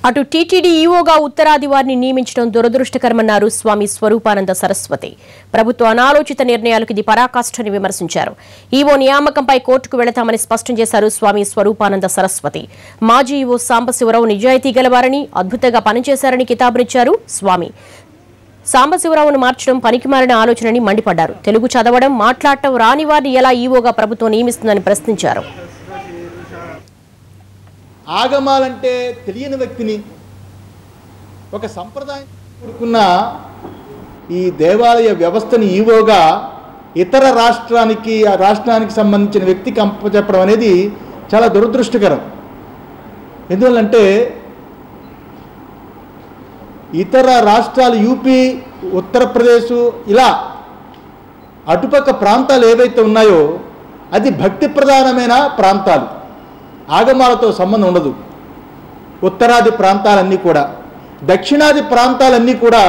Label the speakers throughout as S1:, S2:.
S1: అటు టీటీడీ ఈవోగా ఉత్తరాది వారిని నియమించడం దురదృష్టకరమన్నారు స్వామి స్వరూపానంద సరస్వతి. ప్రభుత్వ అనాలోచిత నిర్ణయాలకు ఇది పరాకాష్ఠని విమర్శించారు. ఈవో నియామకంపై కోర్టుకు వెళతామని స్పష్టం చేశారు స్వామి స్వరూపానంద సరస్వతి. మాజీ ఈవో సాంబశివరావు నిజాయితీ గలవారని, అద్భుతంగా పనిచేశారని కితాబునిచ్చారు స్వామి. సాంబశివరావును మార్చడం పనికిమాలిన ఆలోచనని మండిపడ్డారు. తెలుగు చదవడం, మాట్లాడటం రాని వారిని ఎలా ఈవోగా ప్రభుత్వం నియమిస్తుందని ప్రశ్నించారు.
S2: ఆగమాలంటే తెలియని వ్యక్తిని, ఒక సంప్రదాయం కూడుకున్న ఈ దేవాలయ వ్యవస్థని ఈవోగా ఇతర రాష్ట్రానికి సంబంధించిన వ్యక్తికి అప్పచెప్పడం అనేది చాలా దురదృష్టకరం. ఎందువల్లంటే ఇతర రాష్ట్రాలు యూపీ, ఉత్తరప్రదేశ్ ఇలా అటుపక్క ప్రాంతాలు ఏవైతే ఉన్నాయో అది భక్తి ప్రధానమైన ప్రాంతాలు, ఆగమాలతో సంబంధం ఉండదు. ఉత్తరాది ప్రాంతాలన్నీ కూడా, దక్షిణాది ప్రాంతాలన్నీ కూడా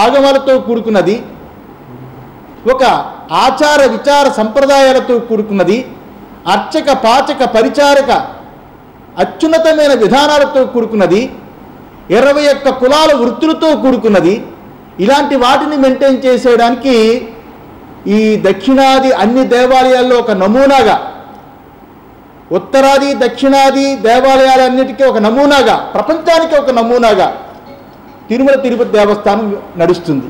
S2: ఆగమాలతో కూడుకున్నది, ఒక ఆచార విచార సంప్రదాయాలతో కూడుకున్నది, అర్చక పాచక పరిచారక అత్యున్నతమైన విధానాలతో కూడుకున్నది, 21 కులాల వృత్తులతో కూడుకున్నది. ఇలాంటి వాటిని మెయింటైన్ చేసేయడానికి ఈ దక్షిణాది అన్ని దేవాలయాల్లో ఒక నమూనాగా, ఉత్తరాది దక్షిణాది దేవాలయాలన్నిటికీ ఒక నమూనాగా, ప్రపంచానికి ఒక నమూనాగా తిరుమల తిరుపతి దేవస్థానం నడుస్తుంది.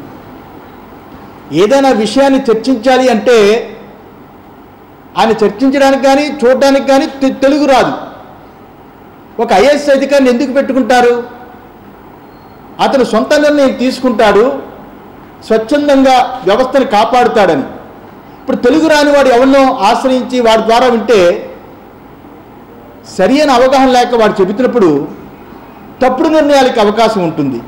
S2: ఏదైనా విషయాన్ని చర్చించాలి అంటే ఆయన చర్చించడానికి కానీ చూడడానికి కానీ తెలుగు రాదు. ఒక ఐఏఎస్ అధికారిని ఎందుకు పెట్టుకుంటారు? అతను సొంత నిర్ణయం తీసుకుంటాడు, స్వచ్ఛందంగా వ్యవస్థను కాపాడుతాడని. ఇప్పుడు తెలుగు రాని వాడు ఎవరినో ఆశ్రయించి వాడి ద్వారా వింటే సరైన అవగాహన లేక వాడు చెబుతున్నప్పుడు తప్పుడు నిర్ణయాలకు అవకాశం ఉంటుంది.